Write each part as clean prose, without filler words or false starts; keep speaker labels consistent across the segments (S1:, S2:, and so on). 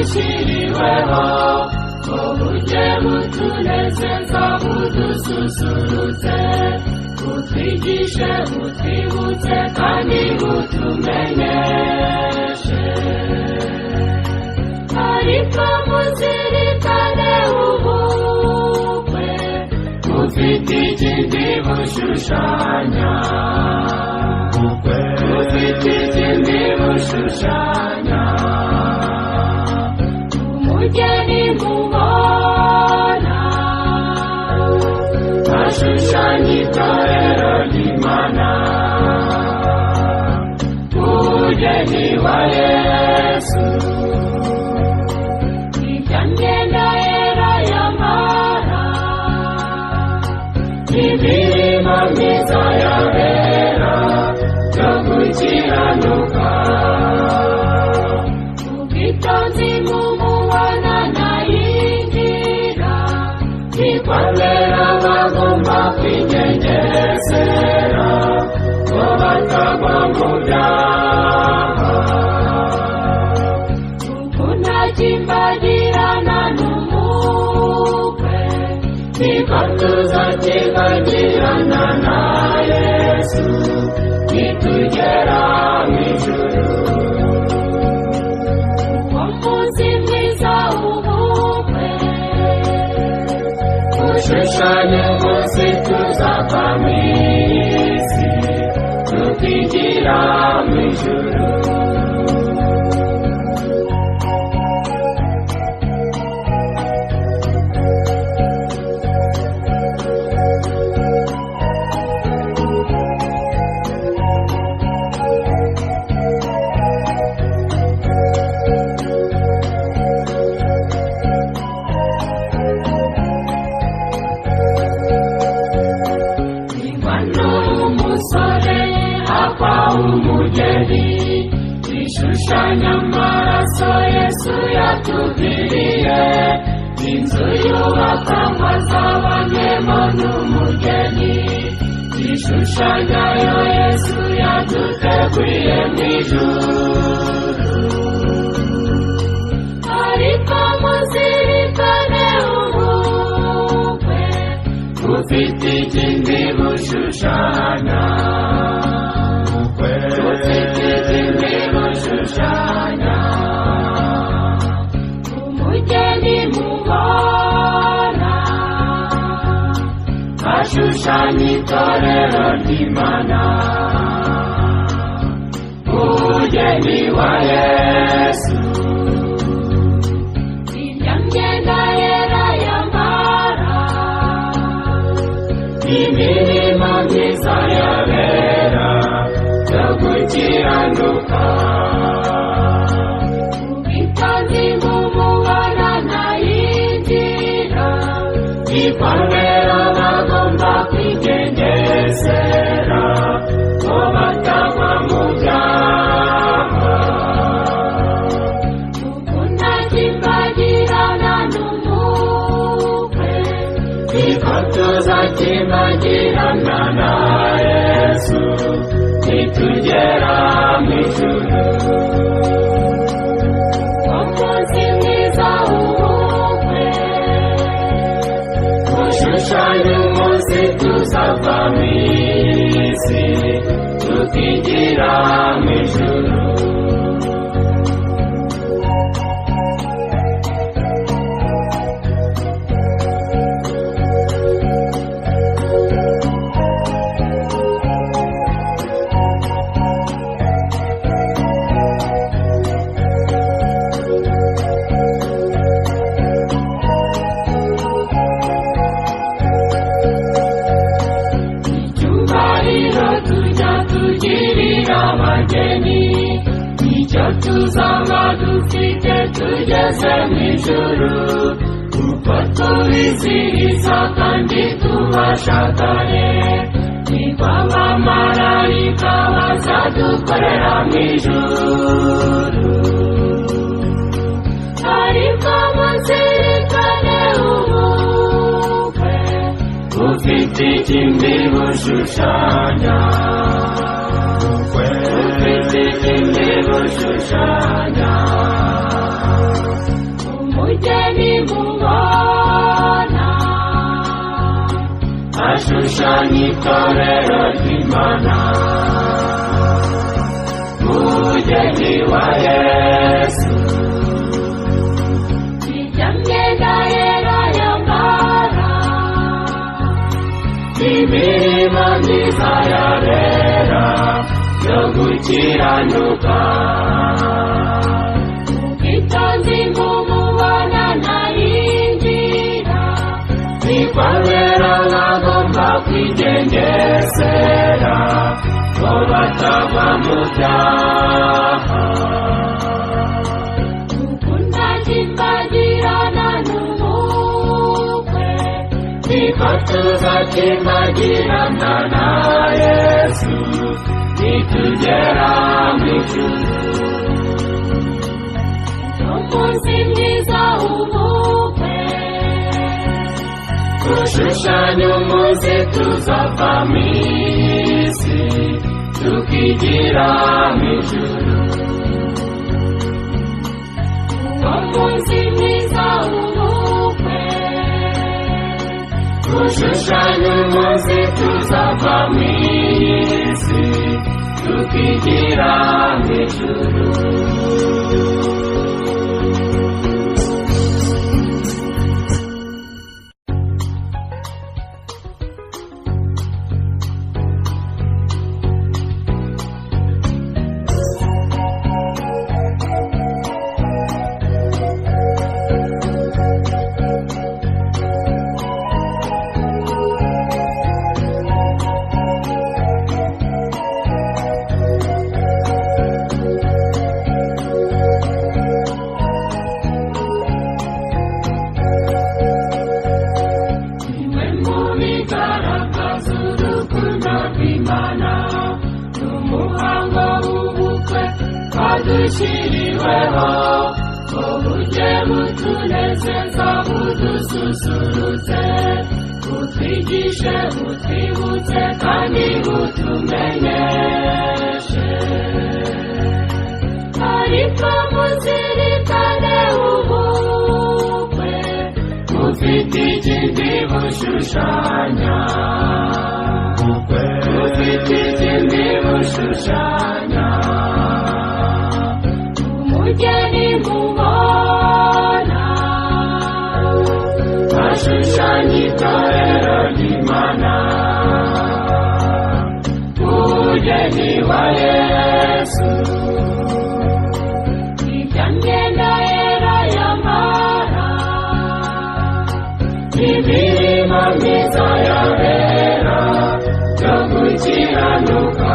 S1: dushyiriweho ngo bujye butunezeza budususurutse, butwigishe butwibutse kandi butumenyeshe. Ariko muzirikane ubukwe bufite ikindi bushushanya, bufite ikindi bushushanya. Umugeni mubona ashushanya itorero ry'Imana, umugeni wa Yesu. Imyenda yera y'amara, imirimo myiza y'abera yo gukiranuka, ubwitonzi mumubona ntayinjira, ikwambera bagomba kwigengesera ngo batagwa mu byaha. Ukunda kimbagirana n'umukwe, niko tuzakibagirana na Yesu nitugera mu ijuru. Uwo munsi mwiza w'ubukwe ushushanya umunsi tuzava mu isi tukigira mu ijuru. Umugeni ishushanya amaraso Yesu yatugiriye, inzu yubakanywe azabanyemo n'umugeni, ishushanya yo Yesu yaduteguriye mu ijuru. Ariko muzirikane ubukwe bufite ikindi bushushanya, bufite ikindi bushushanya. Umugeni mubona ashushanya itorero ry'Imana, umugeni wa Yesu. Irya myenda yera y'amara, imirimo myiza y'abera yo gukiranuka, ubwitonzi mumubona ntayinjira, ikwambera bagomba kwigengesera ngo batagwa mu byaha. Ukunda kimbagirana n'umukwe, niko tuzakibagirana na Yesu nitugera mu ijuru. Umunsi mwiza w'ubukwe ushushanya umunsi tuzava mu isi tukigira mu ijuru. Abageni icyo tuzaba dufite tugeze mu ijuru, kuko tubizihiza kandi tubashakanye, niko abamarayika bazadukorera mu ijuru. Ariko muzirikane ubukwe bufite ikindi bushushanya, bufite ikindi bushushanya. umugeni mubona ashushanya itorero ry'Imana umugeni wa Yesu irya myenda yera yambara imirimo myiza yarera yo gukiranuka ubwitonzi mumubona ntayinjira nikwabera bagomba kwigengesera ngo batava mu byaha ukunda kimbagirana n'umukwe niko tuzakimbagirana na Yesu nitugera mu ijuru umunsi mwiza w'ubukwe ushushanya umunsi tuzava mu isi tukigira mu ijuru umunsi mwiza w'ubukwe ushushanya umunsi tuzava mu isi tukigira mu ijuru dushyiriweho ubujye butunezeza budususurutse butwigishe butwibutse kandi butumenyeshe ariko muzirikane ubukwe bufite ikindi bushushanya bufite ikindi bushushanya umugeni mubona ashushanya itorero ry'Imana umugeni wa Yesu irya myenda yera yambara imirimo myiza yabera yo gukiranuka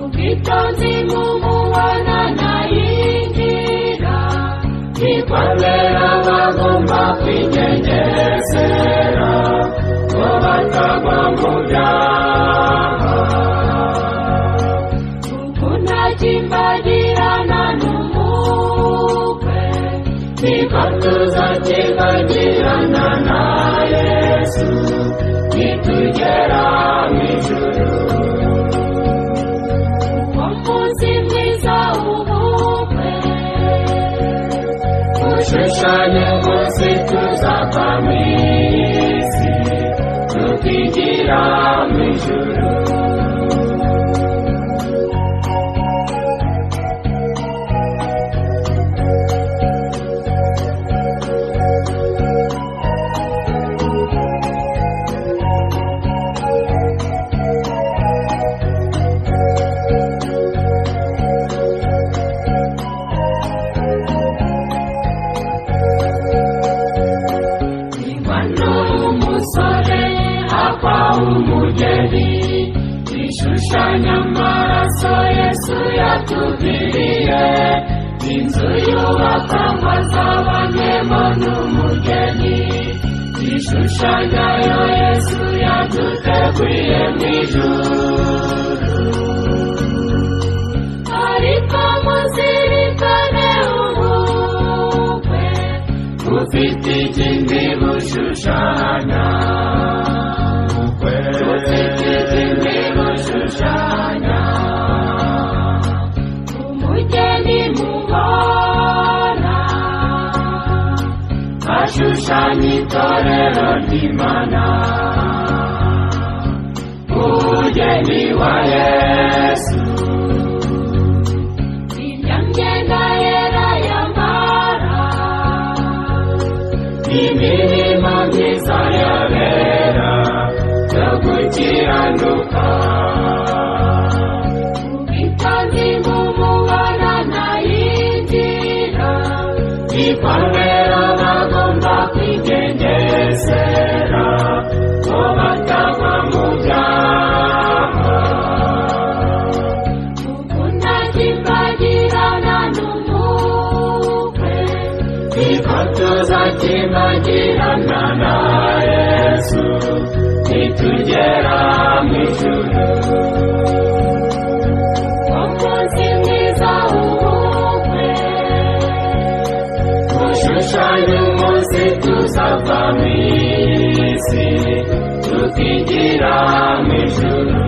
S1: ubwitonzi mumubona ntayinjira nikwabera bagomba kwigengesera ngo batagwa mu byaha ukunda kimbagirana n'umukwe niko tuzakimbagirana na Yesu nitugera mu ijuru umunsi mwiza w'ubukwe ushushanya umunsi tuzava mu isi tukigira mu ijuru umugeni ishushanya amaraso Yesu yatugiriye inzu yubaka ngo azabanyemo n'umugeni ishushanya yo Yesu yaduteguriye mu ijuru ariko muzirikane ubukwe bufite ikindi bushushanya umugeni mubona gushushanya itorero ry'Imana, umugeni wa Yesu. Irya myenda yera yambara, imirimo myiza yabera yo gukiranuka, ubwitonzi bw'umubana ntayinjira, ikomero bagomba kwigengesera ko batagwa mu byaha, gukunda kimbagirana n'umukwe, niko tuzakimbagirana na Yesu nitugera mu ijuru. Umunsi mwiza w'ubukwe, ushushanya umunsi tuzava mu isi tukigira mu ijuru.